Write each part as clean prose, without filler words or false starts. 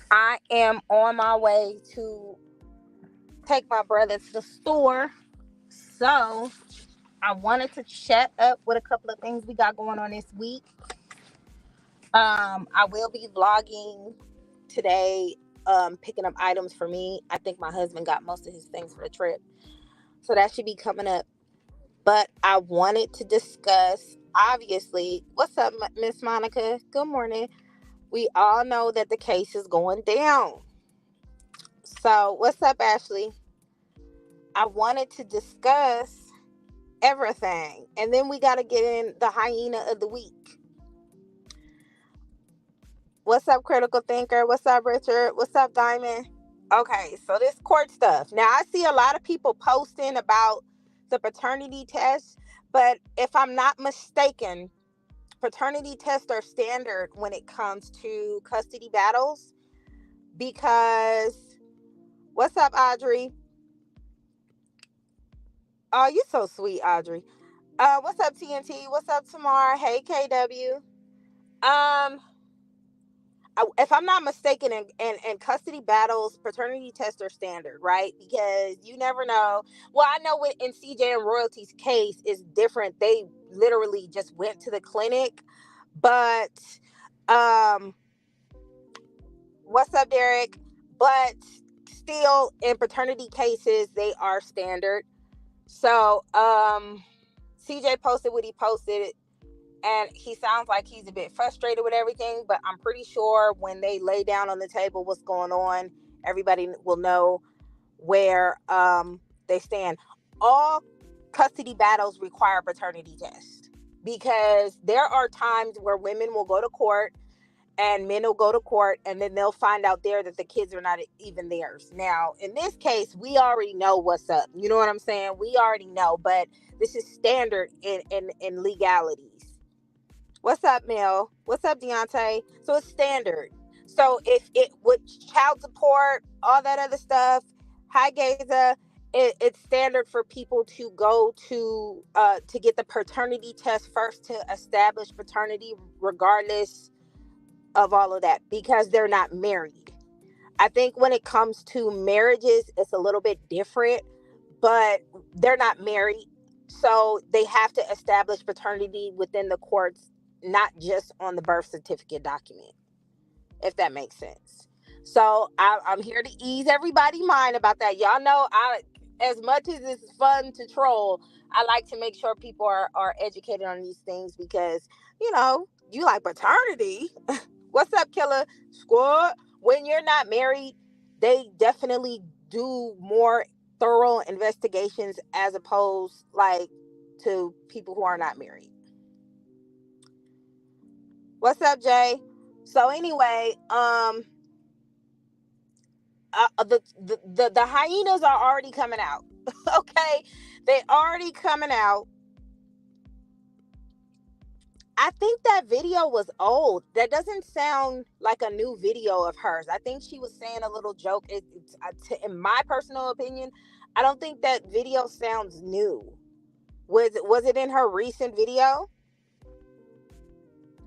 I am on my way to take my brother to the store. So I wanted to chat up with a couple of things we got going on this week. I will be vlogging today, picking up items for me. I think my husband got most of his things for the trip. So that should be coming up. But I wanted to discuss, obviously, what's up, Miss Monica? Good morning. We all know that the case is going down. So, what's up, Ashley? I wanted to discuss everything. And then we got to get in the hyena of the week. What's up, Critical Thinker? What's up, Richard? What's up, Diamond? Okay, so this court stuff. Now, I see a lot of people posting about the paternity test, but if I'm not mistaken, paternity tests are standard when it comes to custody battles because, what's up, Audrey? Oh, you so sweet, Audrey. What's up, TNT? What's up, Tamar? Hey, KW. If I'm not mistaken, in custody battles, paternity tests are standard, right? Because you never know. Well, I know in CJ and Royalty's case is different. They literally just went to the clinic, but um, what's up, Derek? But still, in paternity cases, they are standard. So, CJ posted what he posted, and he sounds like he's a bit frustrated with everything, but I'm pretty sure when they lay down on the table what's going on, everybody will know where they stand. All custody battles require paternity tests because there are times where women will go to court and men will go to court, and then they'll find out there that the kids are not even theirs. Now, in this case, we already know what's up. You know what I'm saying? We already know, but this is standard in legalities. What's up, Mel? What's up, Deontay? So it's standard. So if it with child support, all that other stuff, hi Gaza, it's standard for people to go to get the paternity test first to establish paternity, regardless of all of that, because they're not married. I think when it comes to marriages, it's a little bit different, but they're not married. So they have to establish paternity within the courts, not just on the birth certificate document, if that makes sense. So I'm here to ease everybody's mind about that. Y'all know, as much as it's fun to troll, I like to make sure people are educated on these things because, you like paternity. What's up, Killer Squad? When you're not married, they definitely do more thorough investigations as opposed to people who are not married. What's up, Jay? So anyway, the hyenas are already coming out. Okay, they already coming out. I think that video was old. That doesn't sound like a new video of hers. I think she was saying a little joke. In my personal opinion, I don't think that video sounds new. Was it in her recent video?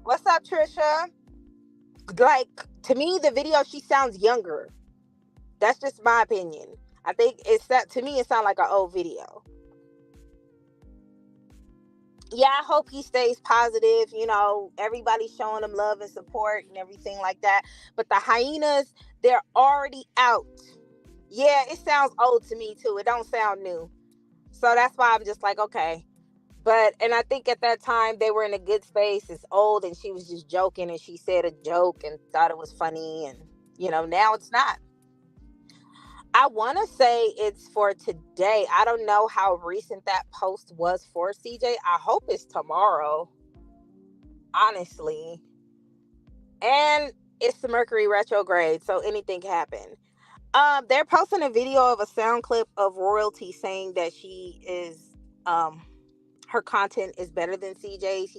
What's up, Trisha? Like, to me, the video, she sounds younger. That's just my opinion. I think to me, it sounds like an old video. Yeah, I hope he stays positive. Everybody's showing him love and support and everything like that. But the hyenas, they're already out. Yeah, it sounds old to me too. It don't sound new. So that's why I'm just like, okay. And I think at that time they were in a good space. It's old and she was just joking and she said a joke and thought it was funny. And, now it's not. I want to say it's for today. I don't know how recent that post was for CJ. I hope it's tomorrow, honestly. And it's the Mercury retrograde, so anything can happen. They're posting a video of a sound clip of Royalty saying that she is, her content is better than CJ's.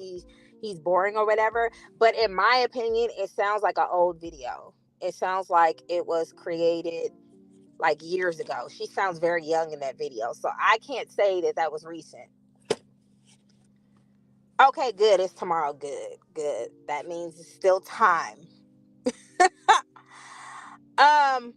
He's boring or whatever. But in my opinion, it sounds like an old video. It sounds like it was created like years ago. She sounds very young in that video. So I can't say that was recent. Okay, good. It's tomorrow. Good. That means it's still time. um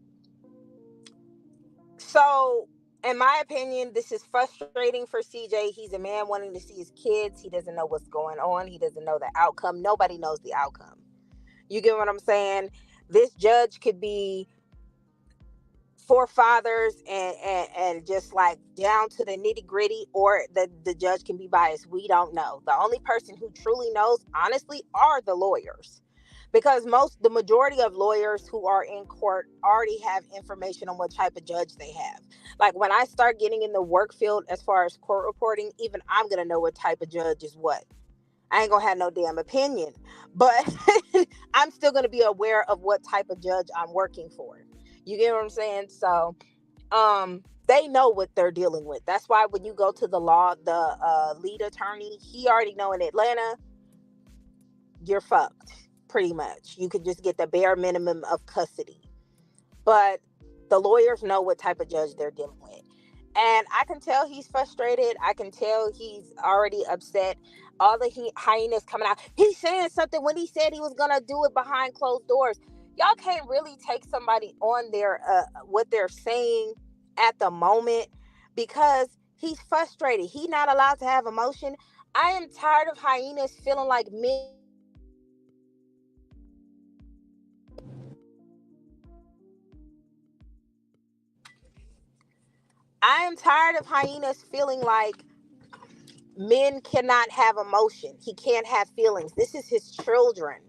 so in my opinion, this is frustrating for CJ. He's a man wanting to see his kids. He doesn't know what's going on. He doesn't know the outcome. Nobody knows the outcome. You get what I'm saying? This judge could be forefathers and just like down to the nitty gritty, or the judge can be biased. We don't know. The only person who truly knows, honestly, are the lawyers, because the majority of lawyers who are in court already have information on what type of judge they have. Like when I start getting in the work field as far as court reporting, even I'm gonna know what type of judge is what. I ain't gonna have no damn opinion, but I'm still gonna be aware of what type of judge I'm working for. You get what I'm saying? So, they know what they're dealing with. That's why when you go to the law, the lead attorney, he already know in Atlanta, you're fucked. Pretty much, you could just get the bare minimum of custody. But the lawyers know what type of judge they're dealing with. And I can tell he's frustrated. I can tell he's already upset. All the hyenas coming out. He's saying something when he said he was going to do it behind closed doors. Y'all can't really take somebody on their what they're saying at the moment, because he's frustrated. He's not allowed to have emotion. I am tired of hyenas feeling like men. I am tired of hyenas feeling like men cannot have emotion. He can't have feelings. This is his children.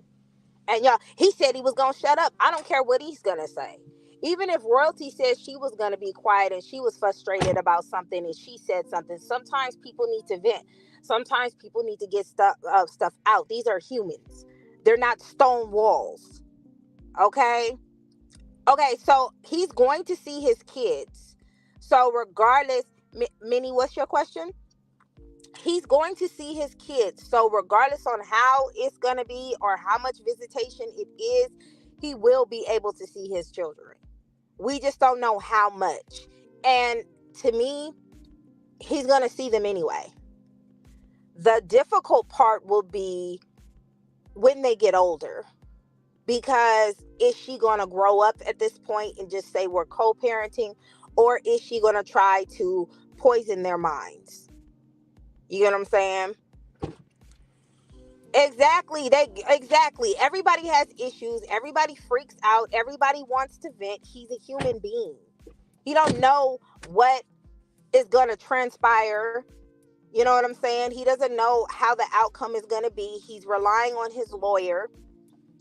And y'all, he said he was going to shut up. I don't care what he's going to say. Even if royalty says she was going to be quiet and she was frustrated about something and she said something, sometimes people need to vent. Sometimes people need to get stuff out. These are humans. They're not stone walls. Okay? Okay, so he's going to see his kids. So regardless, Minnie, what's your question? He's going to see his kids. So regardless on how it's going to be or how much visitation it is, he will be able to see his children. We just don't know how much. And to me, he's going to see them anyway. The difficult part will be when they get older, because is she going to grow up at this point and just say we're co-parenting, or is she going to try to poison their minds? You get what I'm saying? Exactly. Everybody has issues. Everybody freaks out. Everybody wants to vent. He's a human being. He don't know what is going to transpire. You know what I'm saying? He doesn't know how the outcome is going to be. He's relying on his lawyer.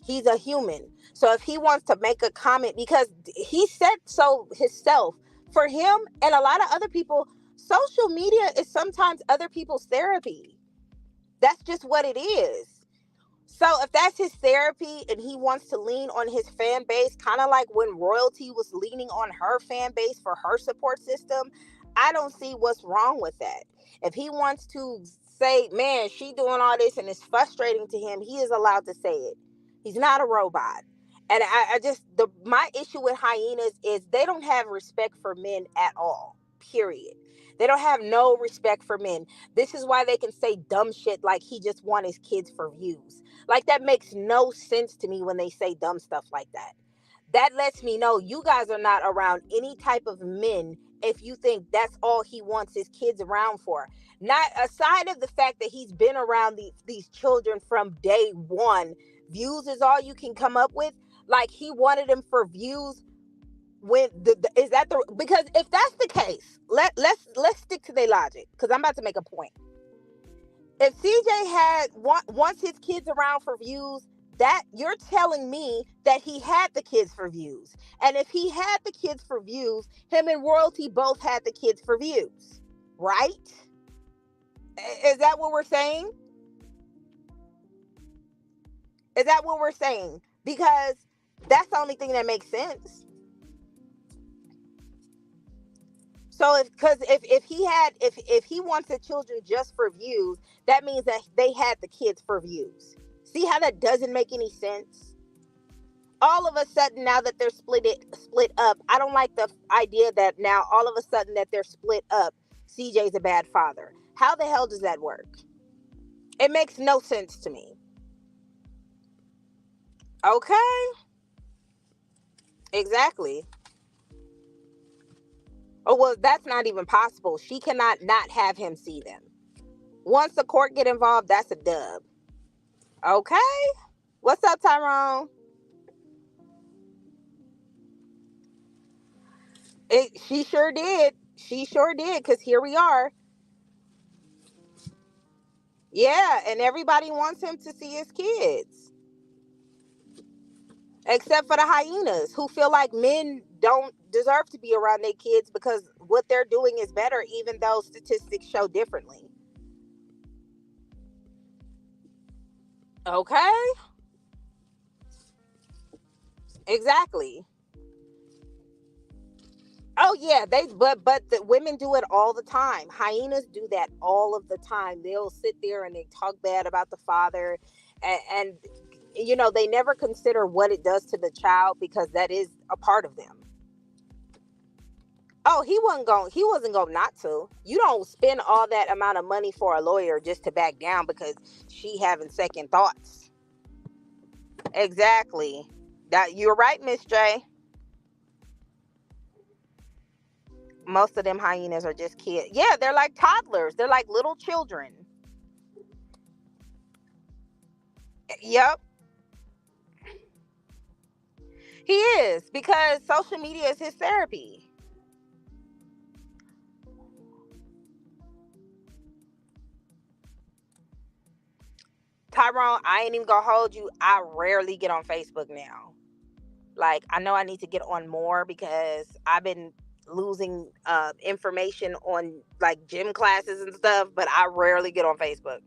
He's a human. So if he wants to make a comment, because he said so himself, for him and a lot of other people, social media is sometimes other people's therapy. That's just what it is. So if that's his therapy and he wants to lean on his fan base, kind of like when royalty was leaning on her fan base for her support system, I don't see what's wrong with that. If he wants to say, man, she doing all this and it's frustrating to him, he is allowed to say it. He's not a robot. And I just, my issue with hyenas is they don't have respect for men at all, period. They don't have no respect for men. This is why they can say dumb shit like he just want his kids for views. Like, that makes no sense to me when they say dumb stuff like that. That lets me know you guys are not around any type of men if you think that's all he wants his kids around for. Not aside of the fact that he's been around these children from day one. Views is all you can come up with. Like, he wanted them for views when is that the, because if that's the case, let's stick to their logic, because I'm about to make a point. If CJ wants his kids around for views, that you're telling me that he had the kids for views. And if he had the kids for views, him and royalty both had the kids for views, right? Is that what we're saying? Is that what we're saying? Because that's the only thing that makes sense. So if he wants the children just for views, that means that they had the kids for views. See how that doesn't make any sense? All of a sudden, now that they're split up, I don't like the idea that now all of a sudden that they're split up, CJ's a bad father. How the hell does that work? It makes no sense to me. Okay. Exactly. Oh, well, that's not even possible. She cannot not have him see them. Once the court get involved, that's a dub. Okay. What's up, Tyrone? She sure did. She sure did, because here we are. Yeah, and everybody wants him to see his kids. Except for the hyenas, who feel like men don't deserve to be around their kids because what they're doing is better, even though statistics show differently. Okay? Exactly. Oh yeah, but the women do it all the time. Hyenas do that all of the time. They'll sit there and they talk bad about the father, and they never consider what it does to the child because that is a part of them. Oh, he wasn't going not to. You don't spend all that amount of money for a lawyer just to back down because she having second thoughts. Exactly. That you're right, Miss J. Most of them hyenas are just kids. Yeah, they're like toddlers. They're like little children. Yep, he is, because social media is his therapy. Tyrone, I ain't even gonna hold you. I rarely get on Facebook now. Like, I know I need to get on more because I've been losing information on like gym classes and stuff, but I rarely get on Facebook.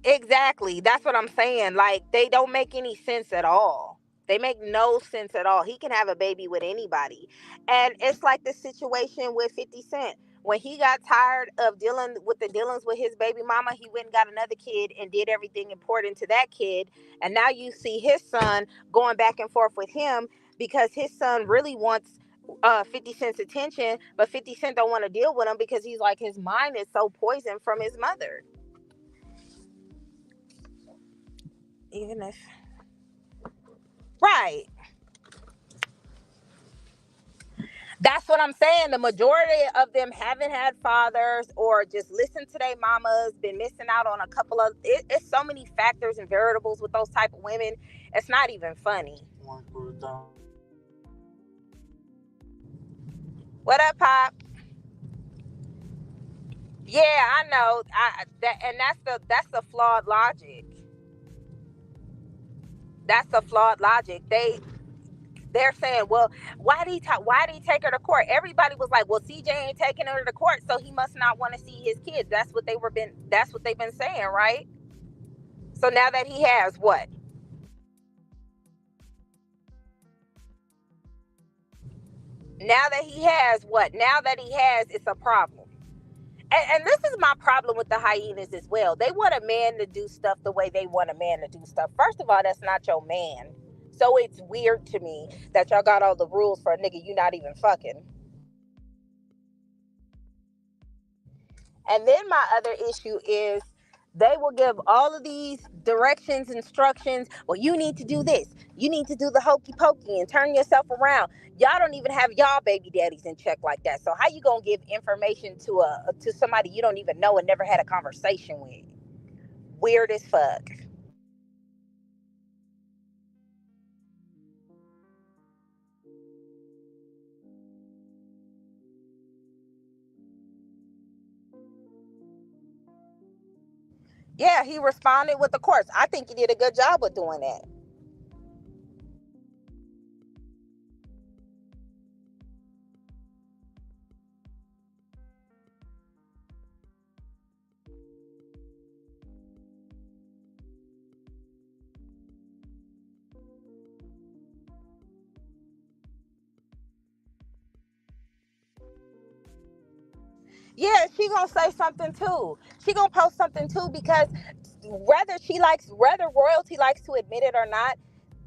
Exactly. That's what I'm saying. Like, they don't make any sense at all. They make no sense at all. He can have a baby with anybody. And it's like the situation with 50 Cent. When he got tired of dealing with the dealings with his baby mama, he went and got another kid and did everything important to that kid. And now you see his son going back and forth with him because his son really wants 50 Cent's attention, but 50 Cent don't want to deal with him because he's like, his mind is so poisoned from his mother. Even if Right. That's what I'm saying. The majority of them haven't had fathers or just listen to their mamas, been missing out on a couple of it's so many factors and variables with those type of women. It's not even funny. What up, Pop? Yeah, I know. That's the flawed logic. That's the flawed logic. They're saying, well, why did he take her to court? Everybody was like, well, CJ ain't taking her to court, so he must not want to see his kids. That's what they've been saying, right? So now that he has what? Now that he has what? Now that he has, it's a problem. And this is my problem with the hyenas as well. They want a man to do stuff the way they want a man to do stuff. First of all, that's not your man. So it's weird to me that y'all got all the rules for a nigga you not even fucking. And then my other issue is they will give all of these directions, instructions. Well, you need to do this. You need to do the hokey pokey and turn yourself around. Y'all don't even have y'all baby daddies in check like that. So how you gonna give information to somebody you don't even know and never had a conversation with? Weird as fuck. Yeah, he responded with the course. I think he did a good job with doing that. Yeah, she gonna say something too. She gonna post something too because whether royalty likes to admit it or not,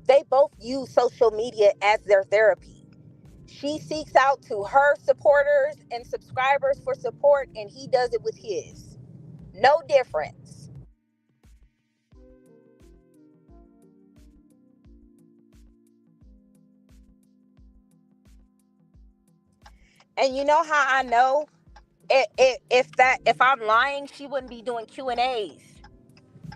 they both use social media as their therapy. She seeks out to her supporters and subscribers for support, and he does it with his. No difference. And you know how I know? If I'm lying, she wouldn't be doing Q&As.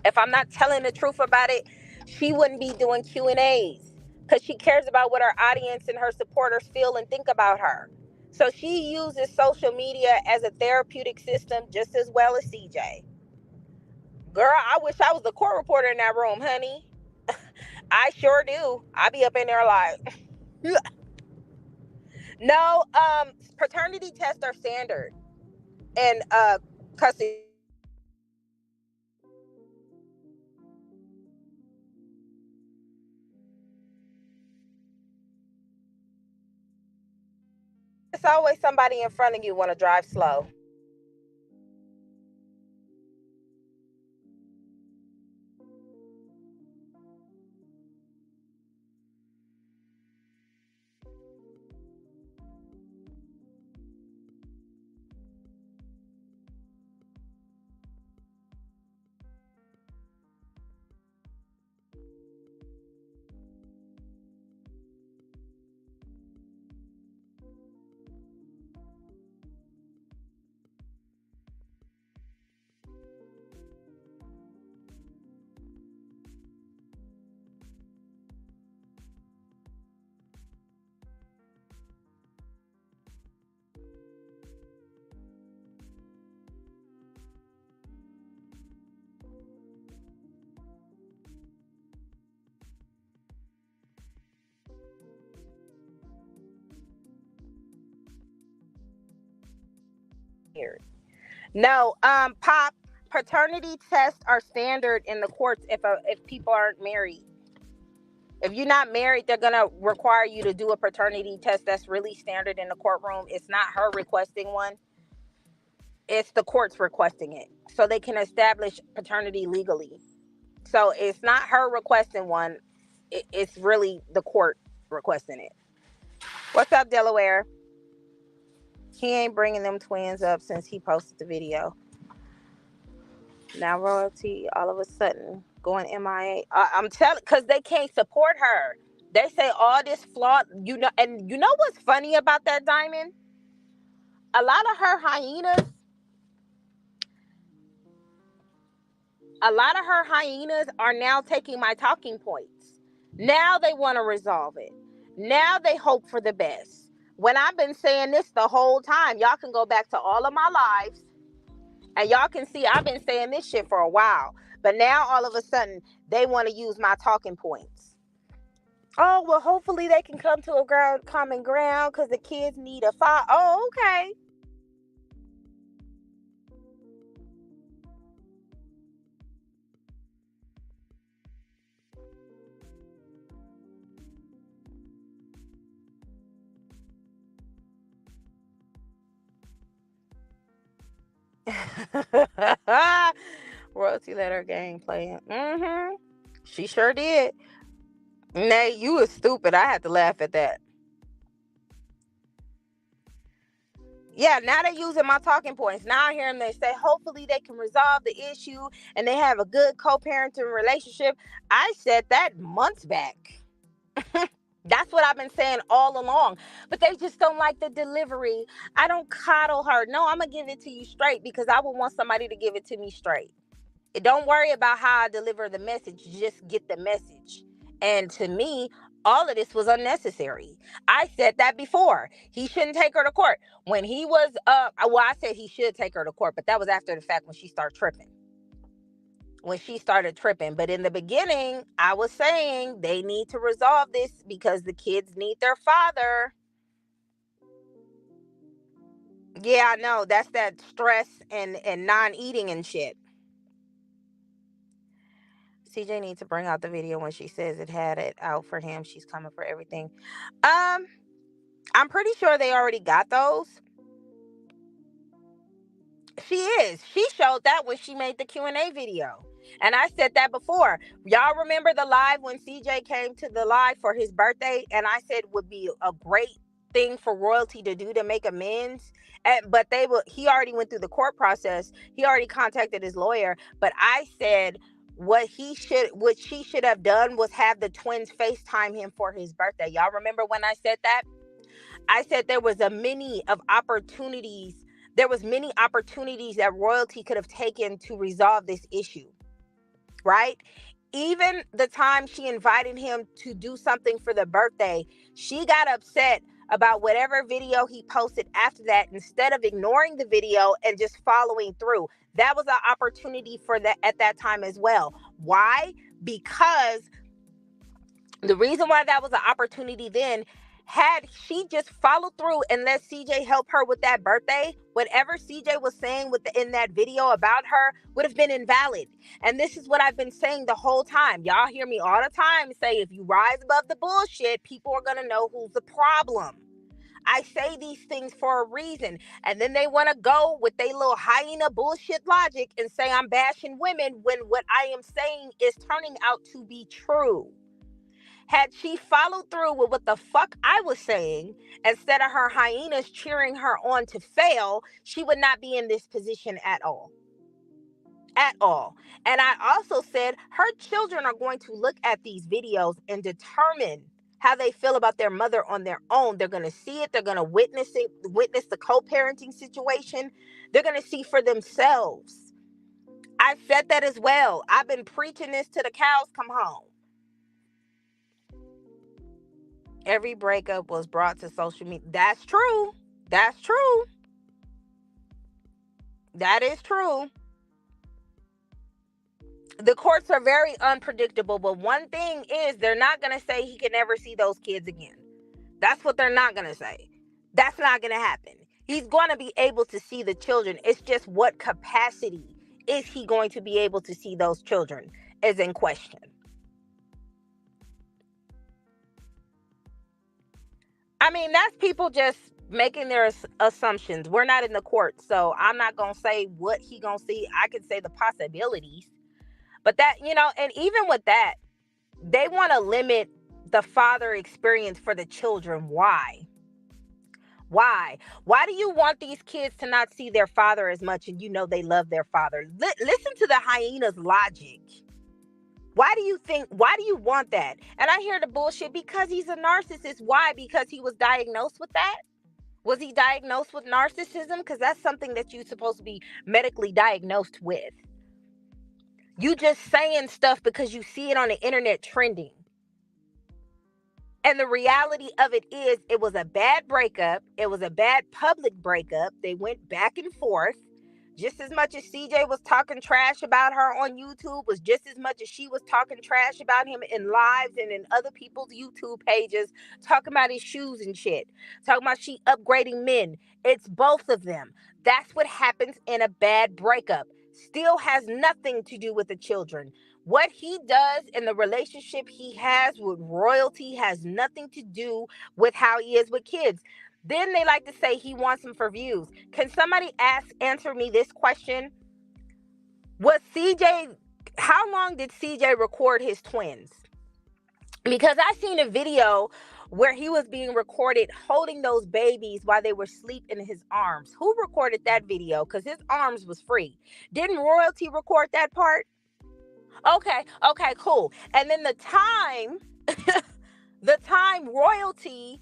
If I'm not telling the truth about it, she wouldn't be doing Q&As, because she cares about what her audience and her supporters feel and think about her. So she uses social media as a therapeutic system just as well as CJ. Girl, I wish I was the court reporter in that room, honey. I sure do. I be up in there like, no, paternity tests are standard, and custody. It's always somebody in front of you want to drive slow. Here. No, Pop, paternity tests are standard in the courts if people aren't married. If you're not married, they're gonna require you to do a paternity test. That's really standard in the courtroom. It's not her requesting one. It's the courts requesting it, so they can establish paternity legally. So it's not her requesting one. It's really the court requesting it. What's up, Delaware? He ain't bringing them twins up since he posted the video. Now royalty all of a sudden going MIA. I'm telling, because they can't support her. They say all this flawed, and you know what's funny about that, Diamond? A lot of her hyenas, are now taking my talking points. Now they want to resolve it. Now they hope for the best. When I've been saying this the whole time, y'all can go back to all of my lives and y'all can see I've been saying this shit for a while. But now all of a sudden they want to use my talking points. Oh, well, hopefully they can come to a common ground because the kids need a father. Oh, okay. Royalty let her game playing. Mm-hmm. She sure did. Nay, you was stupid. I had to laugh at that. Yeah, now they're using my talking points. Now I hear them, they say, hopefully they can resolve the issue and they have a good co-parenting relationship. I said that months back. That's what I've been saying all along. But they just don't like the delivery. I don't coddle her. No, I'm going to give it to you straight because I would want somebody to give it to me straight. Don't worry about how I deliver the message. Just get the message. And to me, all of this was unnecessary. I said that before. He shouldn't take her to court. When he was, well, I said he should take her to court, but that was after the fact when she started tripping. But in the beginning, I was saying they need to resolve this because the kids need their father. Yeah, I know. That's that stress and non-eating and shit. CJ needs to bring out the video when she says it had it out for him. She's coming for everything. Um, I'm pretty sure they already got those. She is. She showed that when she made the Q&A video. And I said that before. Y'all remember the live when CJ came to the live for his birthday? And I said would be a great thing for royalty to do to make amends. But he already went through the court process. He already contacted his lawyer. But I said what she should have done was have the twins FaceTime him for his birthday. Y'all remember when I said that? I said there was many opportunities that royalty could have taken to resolve this issue, right? Even the time she invited him to do something for the birthday, she got upset about whatever video he posted after that, instead of ignoring the video and just following through. That was an opportunity for that at that time as well. Why? Because the reason why that was an opportunity then, had she just followed through and let CJ help her with that birthday, whatever CJ was saying in that video about her would have been invalid. And this is what I've been saying the whole time. Y'all hear me all the time say, if you rise above the bullshit, people are going to know who's the problem. I say these things for a reason. And then they want to go with their little hyena bullshit logic and say I'm bashing women when what I am saying is turning out to be true. Had she followed through with what the fuck I was saying, instead of her hyenas cheering her on to fail, she would not be in this position at all. At all. And I also said her children are going to look at these videos and determine how they feel about their mother on their own. They're going to see it. They're going to witness the co-parenting situation. They're going to see for themselves. I said that as well. I've been preaching this till the cows come home. Every breakup was brought to social media. That's true. That's true. That is true. The courts are very unpredictable, but one thing is they're not going to say he can never see those kids again. That's what they're not going to say. That's not going to happen. He's going to be able to see the children. It's just what capacity is he going to be able to see those children is in question. I mean, that's people just making their assumptions. We're not in the court, so I'm not going to say what he going to see. I can say the possibilities. But that, and even with that, they want to limit the father experience for the children. Why? Why do you want these kids to not see their father as much, and they love their father? Listen to the hyena's logic. Why do you want that? And I hear the bullshit because he's a narcissist. Why? Because he was diagnosed with that? Was he diagnosed with narcissism? Because that's something that you're supposed to be medically diagnosed with. You just saying stuff because you see it on the internet trending. And the reality of it is, it was a bad breakup. It was a bad public breakup. They went back and forth. Just as much as CJ was talking trash about her on YouTube, was just as much as she was talking trash about him in lives and in other people's YouTube pages, talking about his shoes and shit, talking about she upgrading men. It's both of them. That's what happens in a bad breakup. Still has nothing to do with the children. What he does in the relationship he has with royalty has nothing to do with how he is with kids. Then they like to say he wants them for views. Can somebody answer me this question? How long did CJ record his twins? Because I seen a video where he was being recorded holding those babies while they were asleep in his arms. Who recorded that video? Because his arms was free. Didn't royalty record that part? Okay, cool. And then the time royalty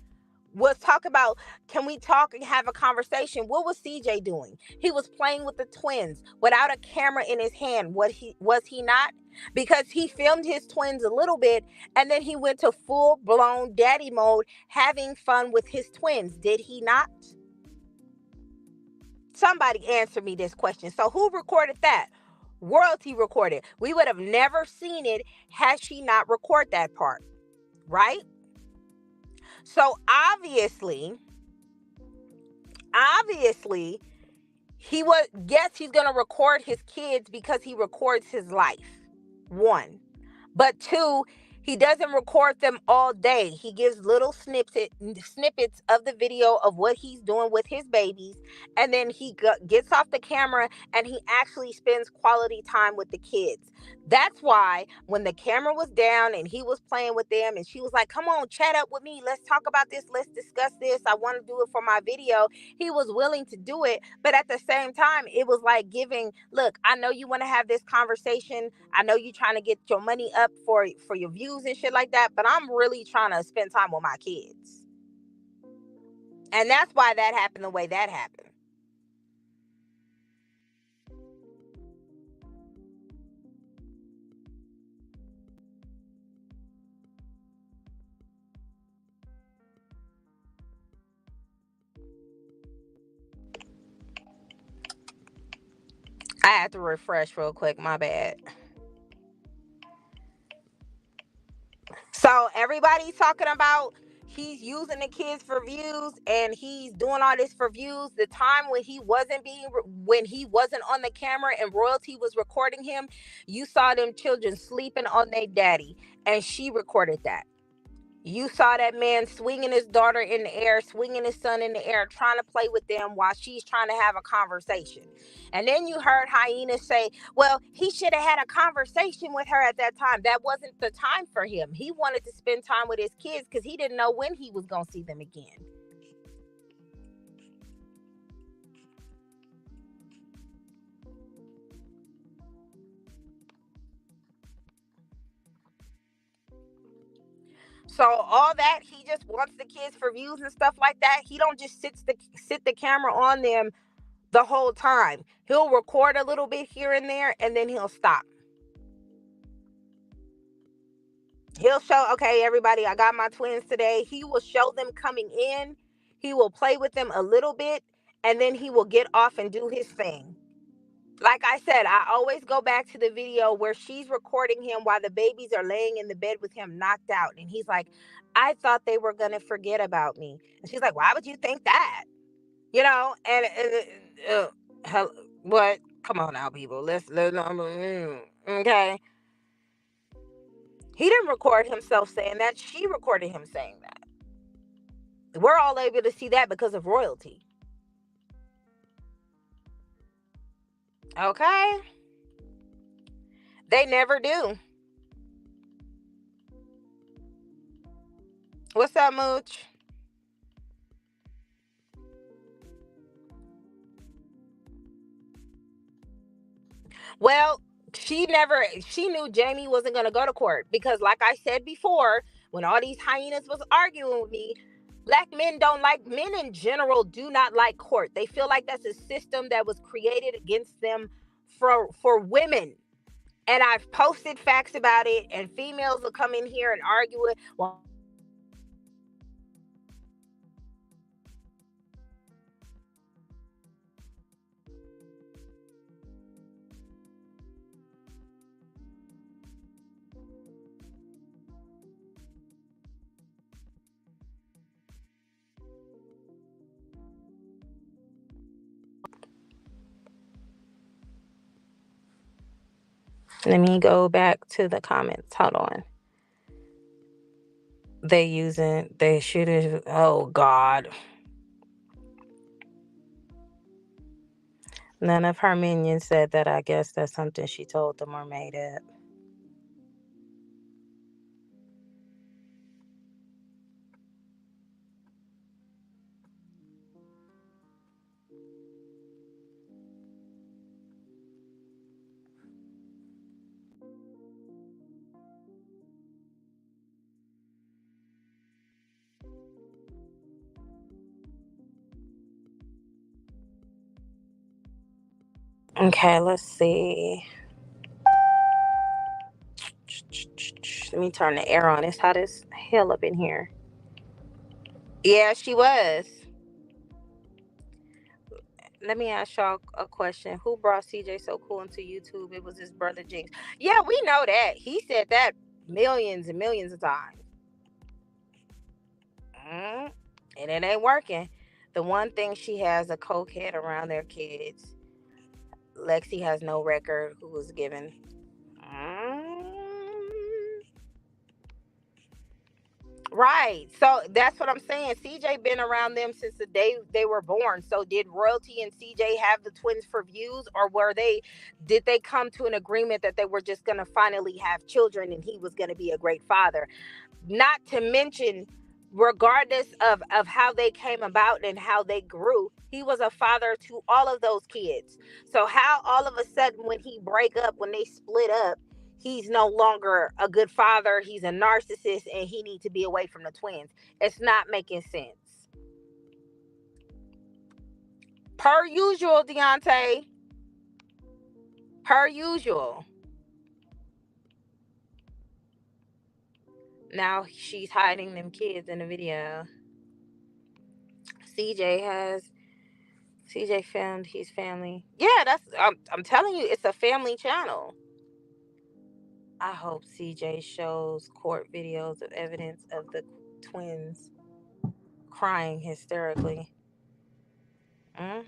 was talk about, can we talk and have a conversation? What was CJ doing? He was playing with the twins without a camera in his hand. Was he not? Because he filmed his twins a little bit and then he went to full-blown daddy mode, having fun with his twins. Did he not? Somebody answer me this question. So who recorded that? Royalty recorded. We would have never seen it had she not recorded that part, right? So obviously, he's going to record his kids because he records his life. One. But two, he doesn't record them all day. He gives little snippets of the video of what he's doing with his babies. And then he gets off the camera and he actually spends quality time with the kids. That's why when the camera was down and he was playing with them and she was like, come on, chat up with me. Let's talk about this. Let's discuss this. I want to do it for my video. He was willing to do it. But at the same time, it was like giving, look, I know you want to have this conversation. I know you're trying to get your money up for your views and shit like that. But I'm really trying to spend time with my kids. And that's why that happened the way that happened. I had to refresh real quick. My bad. So everybody's talking about he's using the kids for views and he's doing all this for views. The time when he wasn't on the camera and royalty was recording him, you saw them children sleeping on their daddy, and she recorded that. You saw that man swinging his daughter in the air, swinging his son in the air, trying to play with them while she's trying to have a conversation. And then you heard Hyena say, well, he should have had a conversation with her at that time. That wasn't the time for him. He wanted to spend time with his kids because he didn't know when he was going to see them again. So all that, he just wants the kids for views and stuff like that. He don't just sit the camera on them the whole time. He'll record a little bit here and there, and then he'll stop. He'll show, okay, everybody, I got my twins today. He will show them coming in. He will play with them a little bit, and then he will get off and do his thing. Like I said, I always go back to the video where she's recording him while the babies are laying in the bed with him knocked out. And he's like, I thought they were going to forget about me. And she's like, why would you think that? You know, what? Come on now, people. Let's okay. He didn't record himself saying that. She recorded him saying that. We're all able to see that because of royalty. Okay? They never do. What's up, Mooch? Well, she knew Jamie wasn't going to go to court because, like I said before, when all these hyenas was arguing with me, black men don't like, men in general do not like court. They feel like that's a system that was created against them for women. And I've posted facts about it, and females will come in here and argue it. Well, let me go back to the comments. Hold on. They should, oh God. None of her minions said that. I guess that's something she told them or made up. Okay, let's see. Let me turn the air on. It's hot as hell up in here. Yeah, she was. Let me ask y'all a question. Who brought CJ So Cool into YouTube? It was his brother Jinx. Yeah, we know that. He said that millions and millions of times. And it ain't working. The one thing she has a cokehead around their kids. Lexi has no record who was given. Right. So that's what I'm saying. CJ been around them since the day they were born. So did Royalty and CJ have the twins for views, or did they come to an agreement that they were just going to finally have children and he was going to be a great father? Not to mention, regardless of how they came about and how they grew, he was a father to all of those kids. So how all of a sudden when they split up, he's no longer a good father, he's a narcissist, and he needs to be away from the twins? It's not making sense. Per usual, Deontay. Per usual. Now she's hiding them kids in the video. CJ has CJ filmed his family. Yeah, I'm telling you, it's a family channel. I hope CJ shows court videos of evidence of the twins crying hysterically. Mm?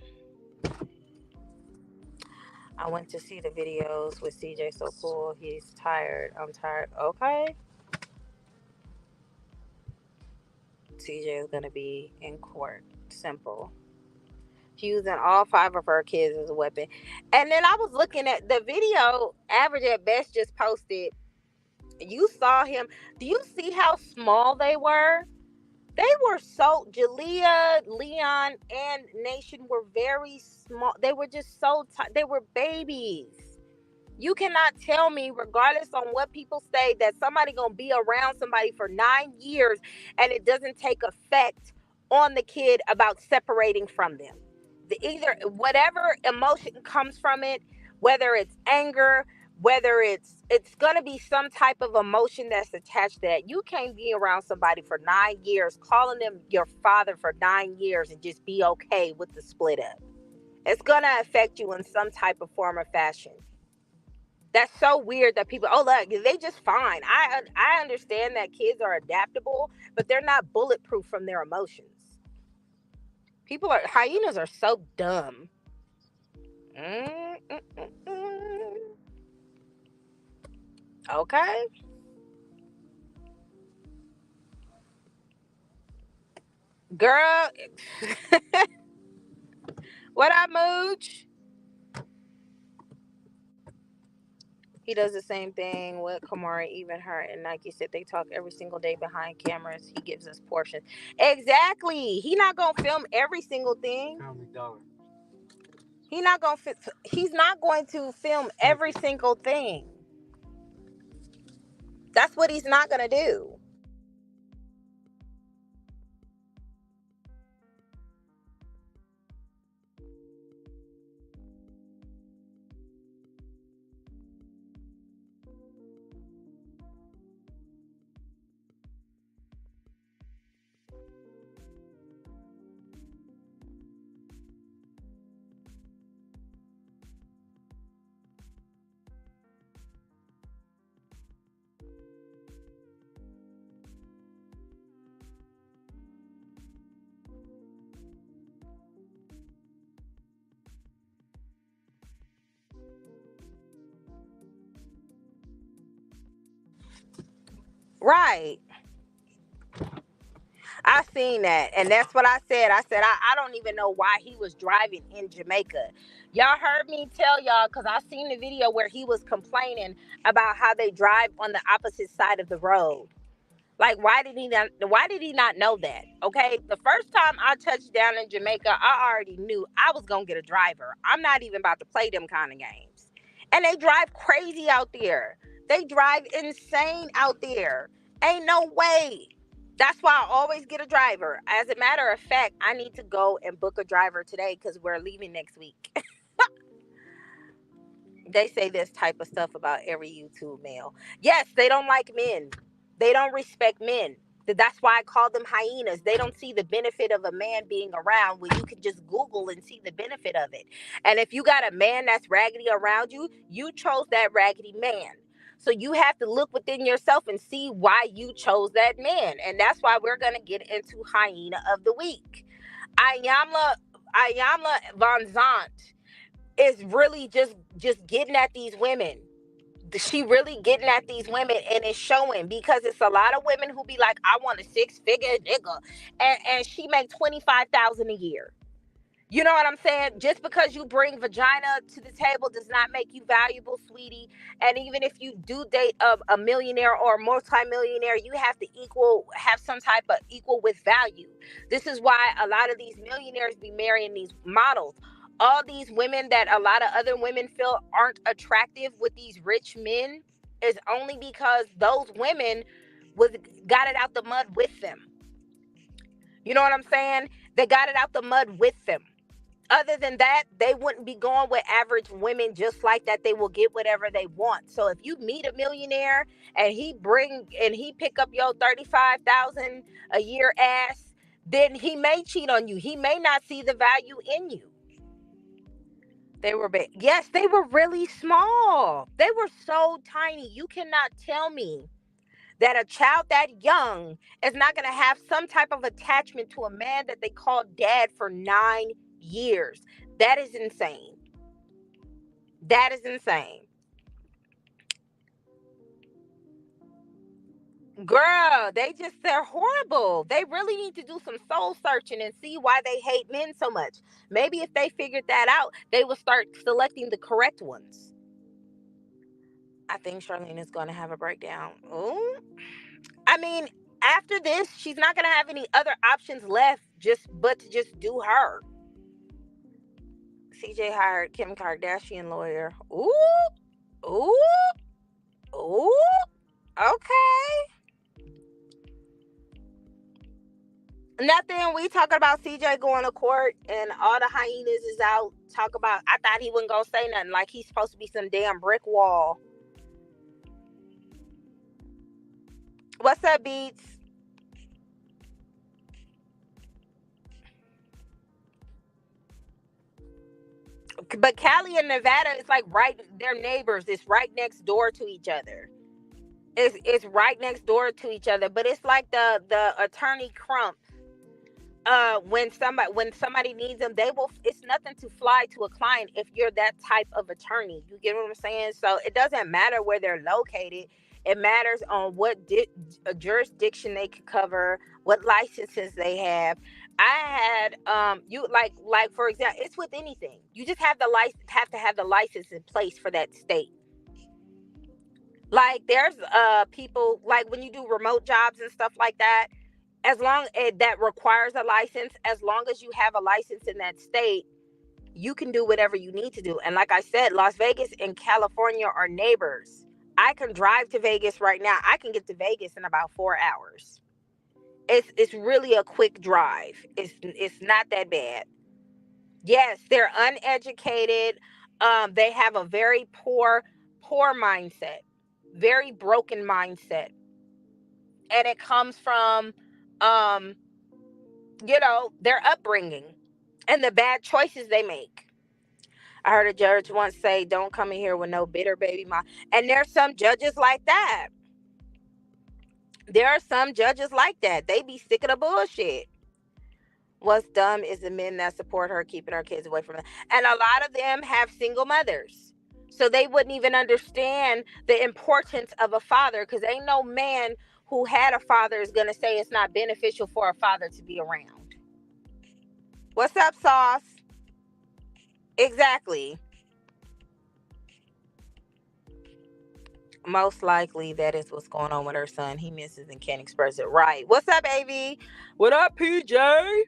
I went to see the videos with CJ so cool. He's tired. I'm tired. Okay. CJ is gonna be in court. Simple. Using all 5 of her kids as a weapon. And then I was looking at the video. Average at Best just posted. You saw him. Do you see how small they were? They were so, Jalea, Leon, and Nation were very small. They were just so they were babies. You cannot tell me, regardless on what people say, that somebody gonna be around somebody for 9 years and it doesn't take effect on the kid about separating from them. Either whatever emotion comes from it, whether it's anger, whether it's gonna be some type of emotion that's attached to that. You can't be around somebody for 9 years, calling them your father for 9 years, and just be okay with the split up. It's gonna affect you in some type of form or fashion. That's so weird that people, oh look, they just fine. I understand that kids are adaptable, but they're not bulletproof from their emotions. Hyenas are so dumb. Okay. Girl, what I mooch? He does the same thing with Kamara, even her and Nike said they talk every single day behind cameras. He gives us portions. Exactly. He not gonna film every single thing. He's not going to film every single thing. That's what he's not gonna do. Right. I seen that, and that's what I said. I don't even know why he was driving in Jamaica. Y'all heard me tell y'all, because I seen the video where he was complaining about how they drive on the opposite side of the road. Like, why did he not know that? Okay, the first time I touched down in Jamaica, I already knew I was gonna get a driver. I'm not even about to play them kind of games. And they drive crazy out there. They drive insane out there. Ain't no way. That's why I always get a driver. As a matter of fact, I need to go and book a driver today because we're leaving next week. They say this type of stuff about every YouTube male. Yes, they don't like men. They don't respect men. That's why I call them hyenas. They don't see the benefit of a man being around when you can just Google and see the benefit of it. And if you got a man that's raggedy around you, you chose that raggedy man. So you have to look within yourself and see why you chose that man. And that's why we're going to get into Hyena of the Week. Ayamla Von Zant is really just getting at these women. She really getting at these women, and it's showing, because it's a lot of women who be like, I want a 6-figure nigga, and she make 25,000 a year. You know what I'm saying? Just because you bring vagina to the table does not make you valuable, sweetie. And even if you do date a millionaire or a multimillionaire, you have to have some type of equal with value. This is why a lot of these millionaires be marrying these models. All these women that a lot of other women feel aren't attractive with these rich men is only because those women got it out the mud with them. You know what I'm saying? They got it out the mud with them. Other than that, they wouldn't be going with average women just like that. They will get whatever they want. So if you meet a millionaire and he pick up your 35,000 a year ass, then he may cheat on you. He may not see the value in you. They were big. Yes, they were really small. They were so tiny. You cannot tell me that a child that young is not going to have some type of attachment to a man that they call dad for 9 years. That is insane. That is insane. Girl, they're horrible. They really need to do some soul searching and see why they hate men so much. Maybe if they figured that out, they will start selecting the correct ones. I think Charlene is going to have a breakdown. Ooh. I mean, after this, she's not going to have any other options left but to just do her. CJ hired Kim Kardashian lawyer. Ooh. Ooh. Ooh. Okay. Nothing. We talking about CJ going to court and all the hyenas is out. I thought he wasn't going to say nothing, like he's supposed to be some damn brick wall. What's up, Beats? But Cali and Nevada is like they're neighbors. It's right next door to each other. It's right next door to each other. But it's like the attorney Crump. When somebody needs them, it's nothing to fly to a client if you're that type of attorney. You get what I'm saying? So it doesn't matter where they're located. It matters on what jurisdiction they could cover, what licenses they have. I had you like for example, it's with anything. You just have to have the license in place for that state. Like there's people, like when you do remote jobs and stuff like that, as long as that requires a license, as long as you have a license in that state, you can do whatever you need to do. And like I said, Las Vegas and California are neighbors. I can drive to Vegas right now. I can get to Vegas in about 4 hours. It's really a quick drive. It's not that bad. Yes, they're uneducated. They have a very poor mindset, very broken mindset, and it comes from their upbringing and the bad choices they make. I heard a judge once say, "Don't come in here with no bitter baby mom." And there's some judges like that. There are some judges like that. They be sick of the bullshit. What's dumb is the men that support her keeping her kids away from them. And a lot of them have single mothers. So they wouldn't even understand the importance of a father, because ain't no man who had a father is going to say it's not beneficial for a father to be around. What's up, Sauce? Exactly. Most likely that is what's going on with her son. He misses and can't express it right. What's up, AV? What up, PJ?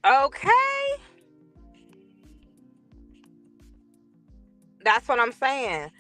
Okay. That's what I'm saying.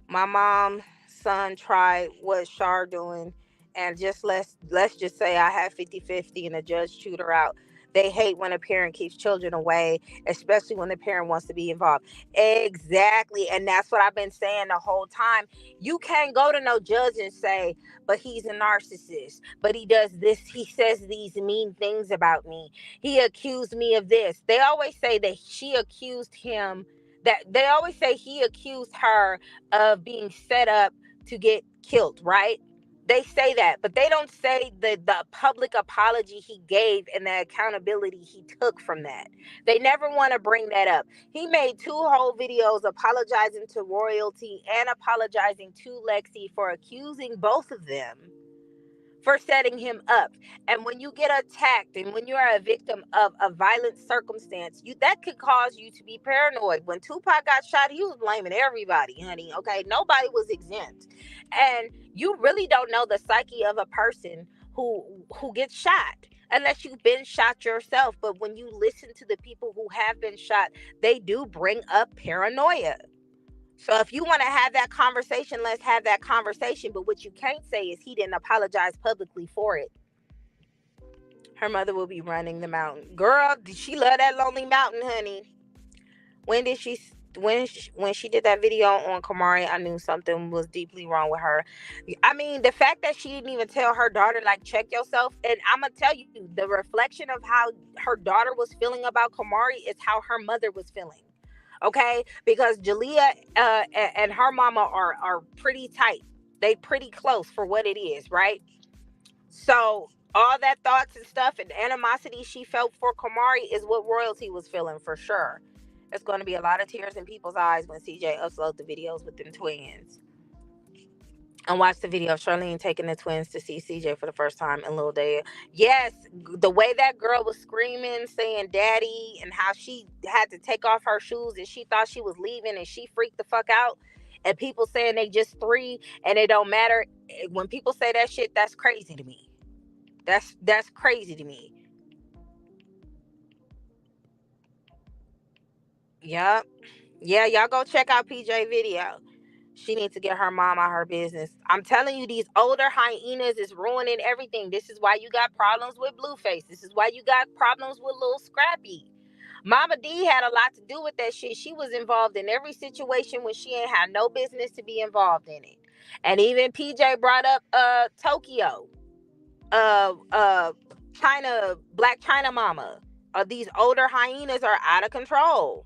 My mom's son tried what Shar doing, and let's just say I had 50-50 and the judge chewed her out. They hate when a parent keeps children away, especially when the parent wants to be involved. Exactly. And that's what I've been saying the whole time. You can't go to no judge and say, but he's a narcissist, but he does this, he says these mean things about me, he accused me of this. They always say that she accused him, that they always say he accused her of being set up to get killed, right? They say that, but they don't say the public apology he gave and the accountability he took from that. They never want to bring that up. He made 2 whole videos apologizing to royalty and apologizing to Lexi for accusing both of them for setting him up. And when you get attacked and when you are a victim of a violent circumstance, that could cause you to be paranoid. When Tupac got shot, he was blaming everybody, honey. Okay, nobody was exempt. And you really don't know the psyche of a person who gets shot unless you've been shot yourself. But when you listen to the people who have been shot, they do bring up paranoia. So if you want to have that conversation, let's have that conversation. But what you can't say is he didn't apologize publicly for it. Her mother will be running the mountain. Girl, she love that lonely mountain, honey. When did she when she did that video on Kamari, I knew something was deeply wrong with her. I mean, the fact that she didn't even tell her daughter, like, check yourself. And I'm gonna tell you, the reflection of how her daughter was feeling about Kamari is how her mother was feeling. Okay, because Jalea and her mama are pretty tight. They pretty close for what it is, right? So all that thoughts and stuff and animosity she felt for Kamari is what royalty was feeling for sure. It's going to be a lot of tears in people's eyes when CJ uploads the videos with them twins. And watch the video of Charlene taking the twins to see CJ for the first time and Lil Dale. Yes, the way that girl was screaming, saying daddy, and how she had to take off her shoes and she thought she was leaving and she freaked the fuck out. And people saying they just 3 and it don't matter. When people say that shit, that's crazy to me. That's crazy to me. Yup. Yeah, y'all go check out PJ video. She needs to get her mom out her business. I'm telling you, these older hyenas is ruining everything. This is why you got problems with Blueface. This is why you got problems with Lil Scrappy. Mama D had a lot to do with that shit. She was involved in every situation when she ain't had no business to be involved in it. And even PJ brought up Tokyo. China, Black China Mama. These older hyenas are out of control.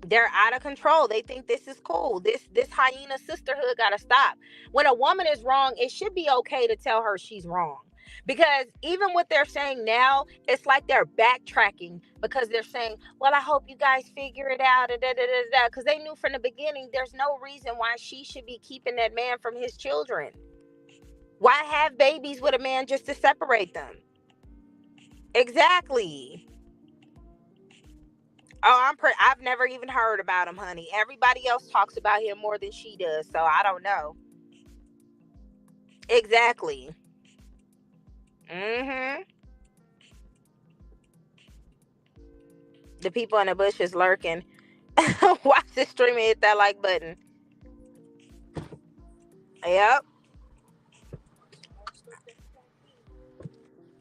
They're out of control. They think this is cool. This hyena sisterhood gotta stop. When a woman is wrong, it should be okay to tell her she's wrong. Because even what they're saying now, it's like they're backtracking because they're saying, well, I hope you guys figure it out. Because they knew from the beginning there's no reason why she should be keeping that man from his children. Why have babies with a man just to separate them? Exactly. Oh, I've never even heard about him, honey. Everybody else talks about him more than she does, so I don't know. Exactly. Mm-hmm. The people in the bush is lurking. Watch the stream and hit that like button. Yep.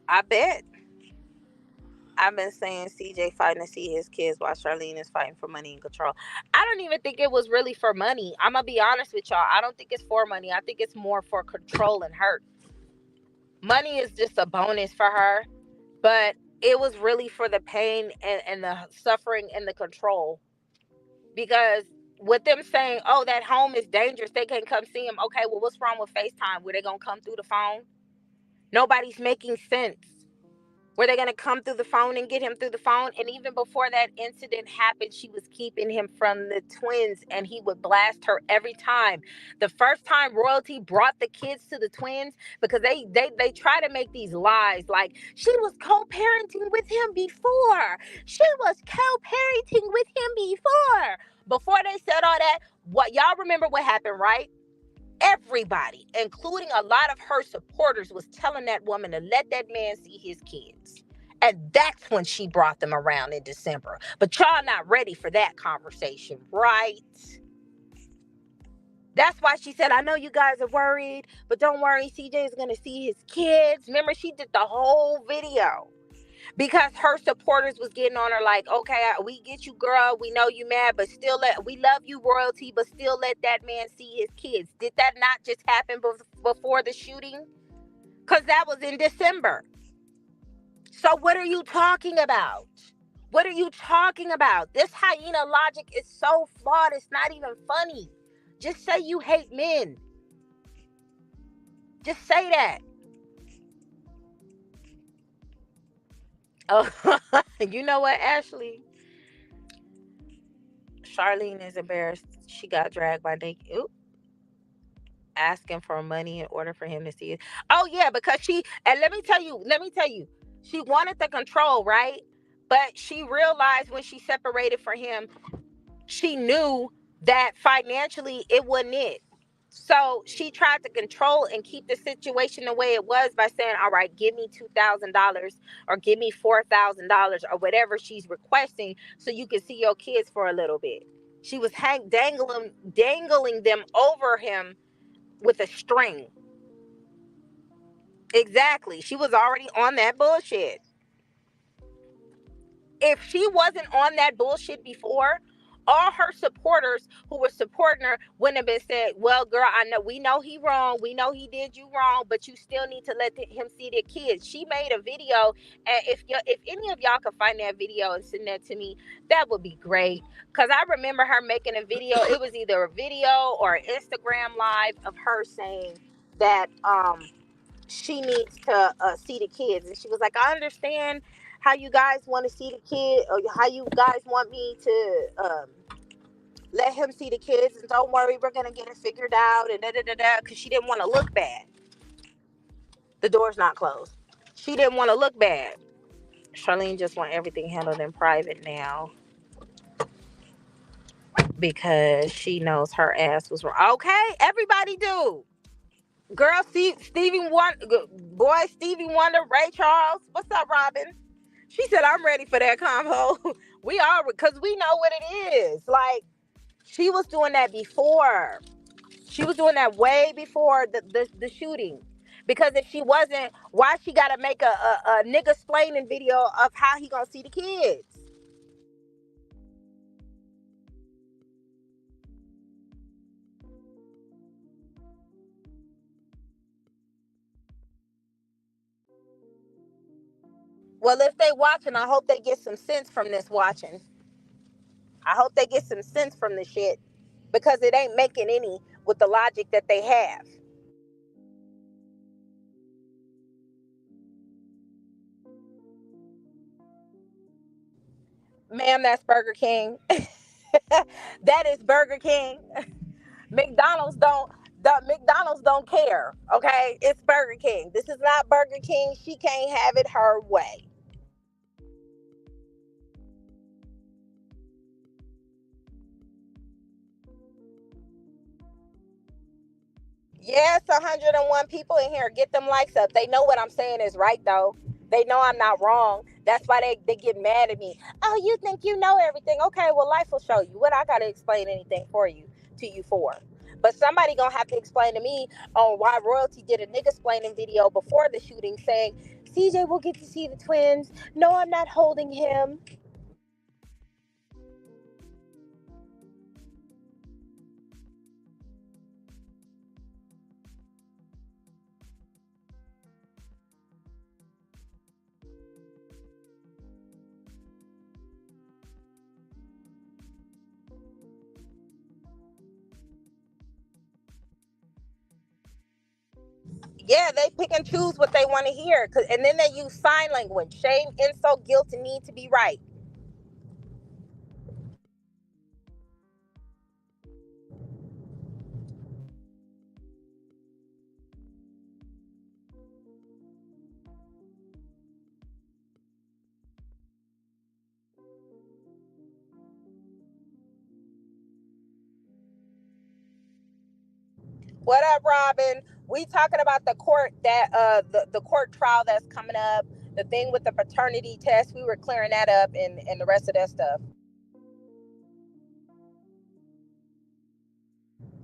I bet. I've been saying CJ fighting to see his kids while Charlene is fighting for money and control. I don't even think it was really for money. I'm going to be honest with y'all. I don't think it's for money. I think it's more for control and hurt. Money is just a bonus for her, but it was really for the pain and the suffering and the control. Because with them saying, oh, that home is dangerous, they can't come see him. Okay, well, what's wrong with FaceTime? Were they going to come through the phone? Nobody's making sense. Were they going to come through the phone and get him through the phone? And even before that incident happened, she was keeping him from the twins, and he would blast her every time. The first time Royalty brought the kids to the twins, because they try to make these lies like she was co-parenting with him before. She was co-parenting with him before. Before they said all that, what y'all remember what happened, right? Everybody, including a lot of her supporters, was telling that woman to let that man see his kids. And that's when she brought them around in December. But y'all not ready for that conversation, right? That's why she said, I know you guys are worried, but don't worry, CJ is going to see his kids. Remember, she did the whole video. Because her supporters was getting on her like, okay, we get you, girl. We know you mad, but still we love you, Royalty, but still let that man see his kids. Did that not just happen before the shooting? Because that was in December. So what are you talking about? What are you talking about? This hyena logic is so flawed, it's not even funny. Just say you hate men. Just say that. Oh, you know what, Ashley? Charlene is embarrassed. She got dragged by Nikki. Oop. Asking for money in order for him to see it. Oh yeah, because and let me tell you, she wanted the control, right? But she realized when she separated from him, she knew that financially it wasn't it. So she tried to control and keep the situation the way it was by saying, all right, give me $2,000 or give me $4,000 or whatever she's requesting so you can see your kids for a little bit. She was dangling them over him with a string. Exactly. She was already on that bullshit. If she wasn't on that bullshit before, all her supporters who were supporting her wouldn't have been said, well, girl, I know, we know he wrong. We know he did you wrong, but you still need to let him see their kids. She made a video. And if any of y'all could find that video and send that to me, that would be great. Because I remember her making a video. It was either a video or an Instagram live of her saying that, she needs to see the kids. And she was like, I understand how you guys want to see the kid, or how you guys want me to let him see the kids, and don't worry, we're gonna get it figured out, and da da da da, because she didn't want to look bad. The door's not closed. She didn't want to look bad. Charlene just want everything handled in private now because she knows her ass was wrong. Okay, everybody do. Girl, see, Stevie Wonder, boy, Stevie Wonder, Ray Charles. What's up, Robin? She said, I'm ready for that combo. We are, because we know what it is. Like, she was doing that before. She was doing that way before the shooting. Because if she wasn't, why she got to make a nigga explaining video of how he gonna see the kids? Well, if they watching, I hope they get some sense from this watching. I hope they get some sense from this shit, because it ain't making any with the logic that they have. Ma'am, that's Burger King. That is Burger King. McDonald's don't McDonald's don't care. Okay, it's Burger King. This is not Burger King. She can't have it her way. Yes, 101 people in here. Get them likes up. They know what I'm saying is right, though. They know I'm not wrong. That's why they get mad at me. Oh, you think you know everything? Okay, well, life will show you. What I got to explain anything for you to you for? But somebody gonna have to explain to me on why Royalty did a nigga explaining video before the shooting saying CJ will get to see the twins. No, I'm not holding him. Yeah, they pick and choose what they want to hear, and then they use sign language. Shame, insult, guilt, and need to be right. What up, Robin? We talking about the court that the court trial that's coming up, the thing with the paternity test. We were clearing that up, and the rest of that stuff.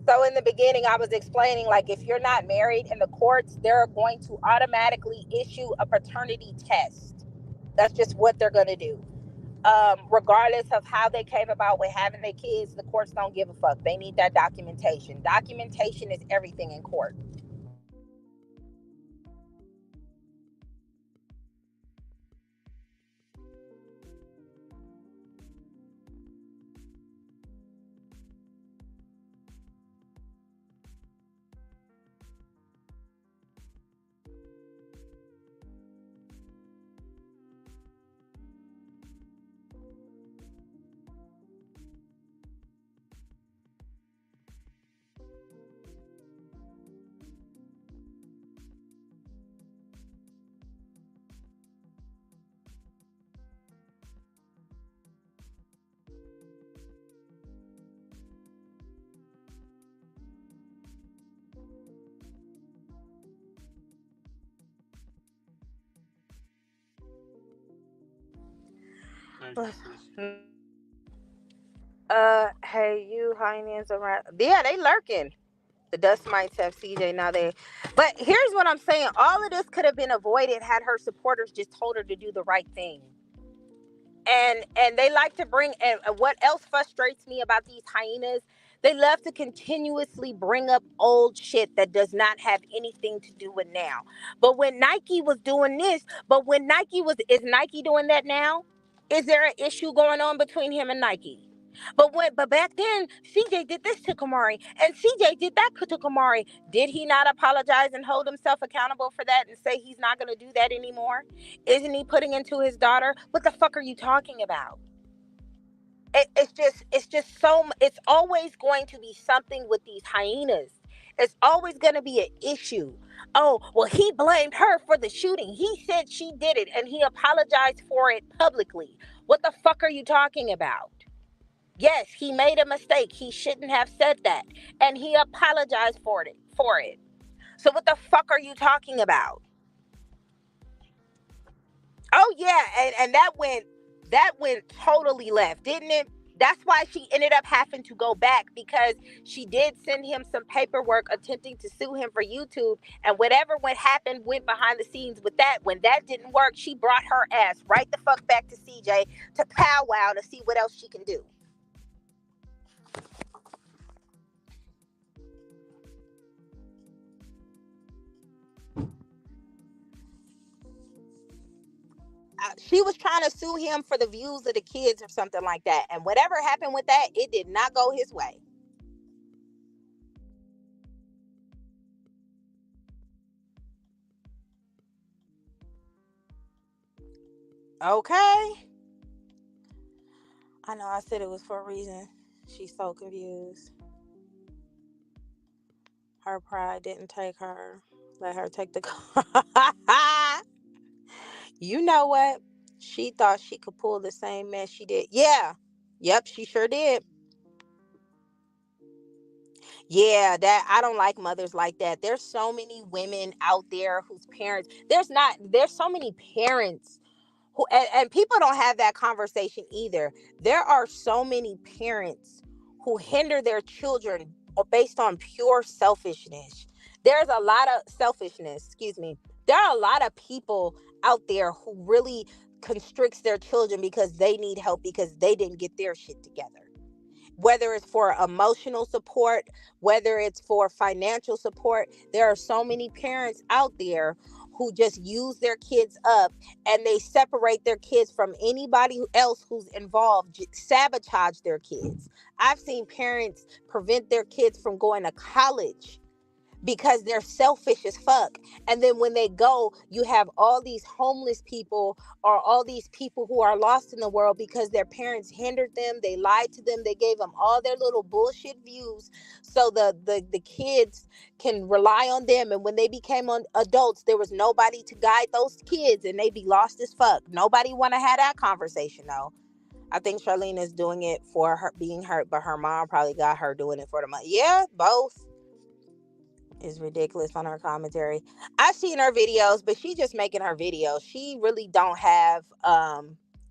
So in the beginning, I was explaining, like, if you're not married in the courts, they're going to automatically issue a paternity test. That's just what they're going to do. Regardless of how they came about with having their kids, the courts don't give a fuck. They need that documentation. Documentation is everything in court. Hey, you hyenas around? Yeah, they lurking. The dust mites have CJ now. But here's what I'm saying. All of this could have been avoided had her supporters just told her to do the right thing. And they like to bring, and what else frustrates me about these hyenas, they love to continuously bring up old shit that does not have anything to do with now. But when Nike was doing this, is Nike doing that now? Is there an issue going on between him and Nike? But back then, CJ did this to Kamari, and CJ did that to Kamari. Did he not apologize and hold himself accountable for that and say he's not going to do that anymore? Isn't he putting into his daughter? What the fuck are you talking about? It's always going to be something with these hyenas. It's always going to be an issue. Oh, well, he blamed her for the shooting. He said she did it, and he apologized for it publicly. What the fuck are you talking about? Yes, he made a mistake. He shouldn't have said that. And he apologized for it. So what the fuck are you talking about? Oh yeah, and that went totally left, didn't it? That's why she ended up having to go back, because she did send him some paperwork attempting to sue him for YouTube, and whatever went behind the scenes with that. When that didn't work, she brought her ass right the fuck back to CJ to powwow to see what else she can do. She was trying to sue him for the views of the kids or something like that. And whatever happened with that, it did not go his way. Okay. I know I said it was for a reason. She's so confused. Her pride didn't take her. Let her take the car. You know what? She thought she could pull the same mess she did. Yeah. Yep, she sure did. Yeah, that I don't like mothers like that. There's so many women out there whose parents, there's so many parents who, and people don't have that conversation either. There are so many parents who hinder their children based on pure selfishness. There's a lot of selfishness, excuse me. There are a lot of people out there who really constricts their children because they need help, because they didn't get their shit together, whether it's for emotional support, whether it's for financial support. There are so many parents out there who just use their kids up, and they separate their kids from anybody else who's involved, sabotage their kids. I've seen parents prevent their kids from going to college because they're selfish as fuck. And then when they go, you have all these homeless people, or all these people who are lost in the world because their parents hindered them, they lied to them, they gave them all their little bullshit views so the kids can rely on them. And when they became adults, there was nobody to guide those kids, and they be lost as fuck. Nobody want to have that conversation though. I think Charlene is doing it for her being hurt, but her mom probably got her doing it for the money. Yeah, both. Is ridiculous on her commentary. I've seen her videos, but she just making her videos. She really don't have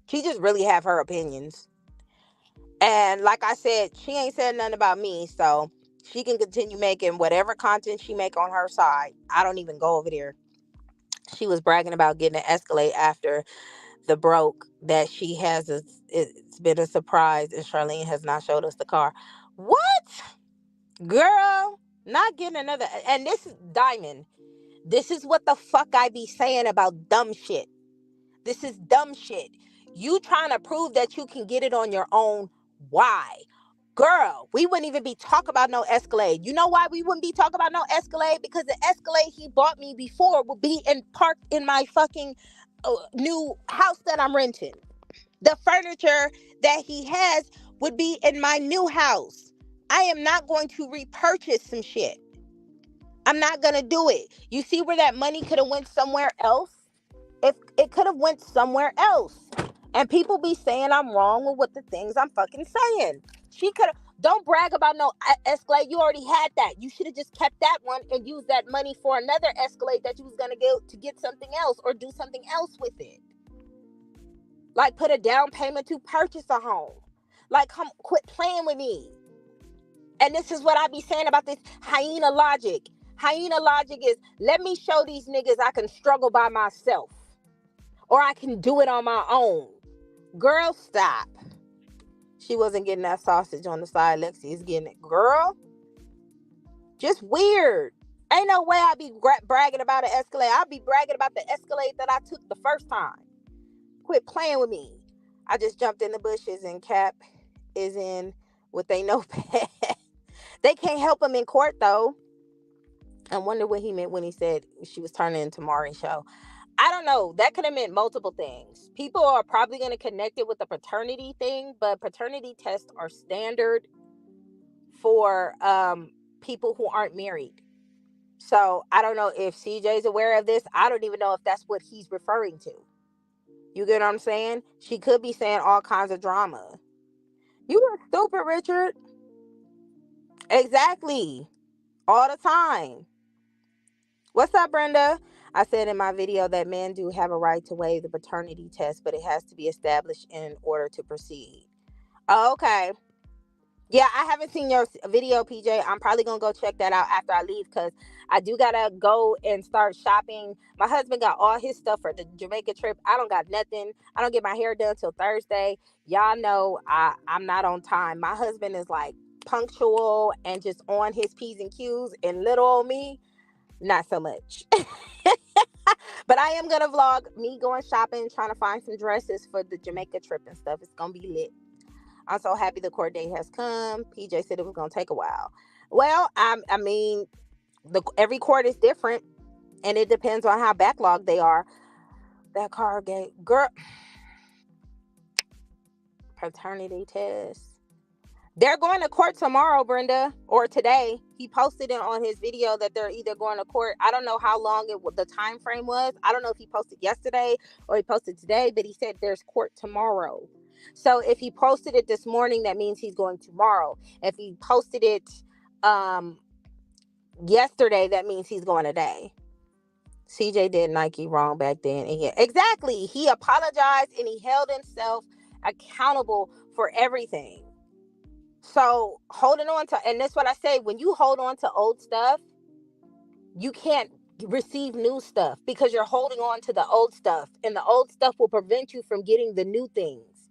she just really have her opinions. And like I said, she ain't said nothing about me, so she can continue making whatever content she make on her side. I don't even go over there. She was bragging about getting an Escalade after the broke that she has. It's been a surprise, and Charlene has not showed us the car. What? Girl, not getting another. And this is Diamond. This is what the fuck I be saying about dumb shit. This is dumb shit. You trying to prove that you can get it on your own. Why? Girl, we wouldn't even be talking about no Escalade. You know why we wouldn't be talking about no Escalade? Because the Escalade he bought me before would be parked in my fucking new house that I'm renting. The furniture that he has would be in my new house. I am not going to repurchase some shit. I'm not gonna do it. You see where that money could have went somewhere else? If it could have went somewhere else. And people be saying I'm wrong with what the things I'm fucking saying. She could have. Don't brag about no Escalade. You already had that. You should have just kept that one and used that money for another Escalade that you was gonna get to get something else, or do something else with it. Like put a down payment to purchase a home. Like, quit playing with me. And this is what I be saying about this hyena logic. Hyena logic is, let me show these niggas I can struggle by myself. Or I can do it on my own. Girl, stop. She wasn't getting that sausage on the side. Lexi is getting it. Girl, just weird. Ain't no way I be bragging about an Escalade. I'll be bragging about the Escalade that I took the first time. Quit playing with me. I just jumped in the bushes and Cap is in with a notepad. They can't help him in court, though. I wonder what he meant when he said she was turning into Maury's show. I don't know. That could have meant multiple things. People are probably going to connect it with the paternity thing, but paternity tests are standard for people who aren't married. So I don't know if CJ's aware of this. I don't even know if that's what he's referring to. You get what I'm saying? She could be saying all kinds of drama. You are stupid, Richard. Exactly. All the time. What's up, Brenda? I said in my video that men do have a right to waive the paternity test, but it has to be established in order to proceed. Oh, okay. Yeah, I haven't seen your video, PJ. I'm probably going to go check that out after I leave because I do got to go and start shopping. My husband got all his stuff for the Jamaica trip. I don't got nothing. I don't get my hair done till Thursday. Y'all know I'm not on time. My husband is like punctual and just on his P's and Q's, and little old me, not so much. But I am going to vlog me going shopping, trying to find some dresses for the Jamaica trip and stuff. It's going to be lit. I'm so happy the court date has come. PJ said it was going to take a while. Well, I mean, every court is different, and it depends on how backlogged they are. That car gate, girl, paternity test. They're going to court tomorrow, Brenda, or today. He posted it on his video that they're either going to court. I don't know how long the time frame was. I don't know if he posted yesterday or he posted today, but he said there's court tomorrow. So if he posted it this morning, that means he's going tomorrow. If he posted it yesterday, that means he's going today. CJ did Nike wrong back then. And exactly. He apologized and he held himself accountable for everything. So holding on to, and that's what I say, when you hold on to old stuff, you can't receive new stuff because you're holding on to the old stuff, and the old stuff will prevent you from getting the new things.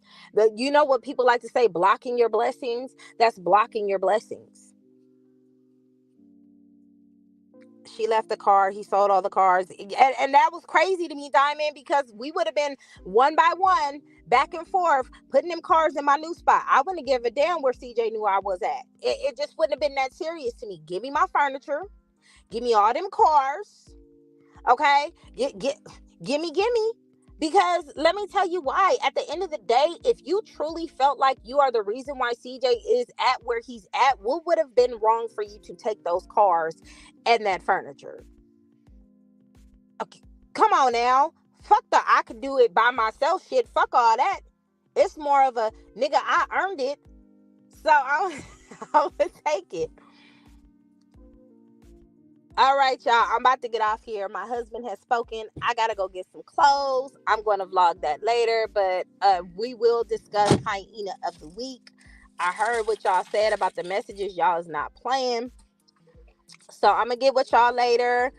You know what people like to say, blocking your blessings? That's blocking your blessings. She left the car. He sold all the cars. And that was crazy to me, Diamond, because we would have been one by one, back and forth, putting them cars in my new spot. I wouldn't give a damn where CJ knew I was at. It just wouldn't have been that serious to me. Give me my furniture. Give me all them cars. Okay? Gimme. Because let me tell you why. At the end of the day, if you truly felt like you are the reason why CJ is at where he's at, what would have been wrong for you to take those cars and that furniture? Okay, come on now. Fuck I could do it by myself shit. Fuck all that. It's more of a nigga, I earned it. So I would take it. All right, y'all. I'm about to get off here. My husband has spoken. I gotta go get some clothes. I'm going to vlog that later, but we will discuss Hyena of the week. I heard what y'all said about the messages. Y'all is not playing. So I'm gonna get with y'all later.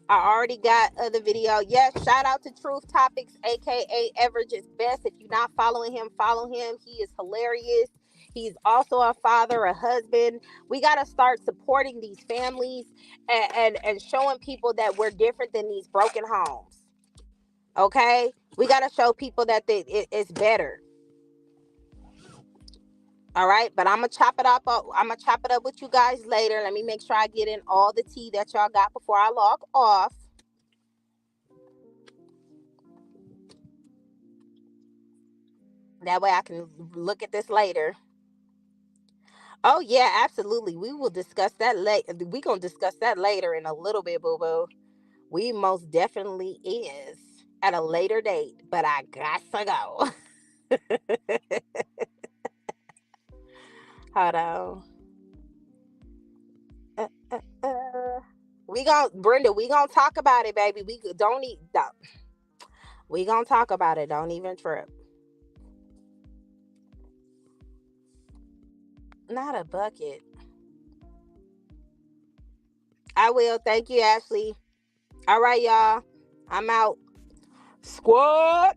I already got the video. Yes, shout out to Truth Topics, aka Average is Best. If you're not following him, follow him. He is hilarious. He's also a father, a husband. We got to start supporting these families and showing people that we're different than these broken homes. Okay? We got to show people that it's better. All right? But I'm going to chop it up. I'm going to chop it up with you guys later. Let me make sure I get in all the tea that y'all got before I log off. That way I can look at this later. Oh, yeah, absolutely. We will discuss that later. We're going to discuss that later in a little bit, boo-boo. We most definitely is at a later date, but I got to go. Hold on. Brenda, we gonna talk about it, baby. We don't eat. We gonna talk about it. Don't even trip. Not a bucket. I will. Thank you, Ashley. All right, y'all. I'm out. Squad.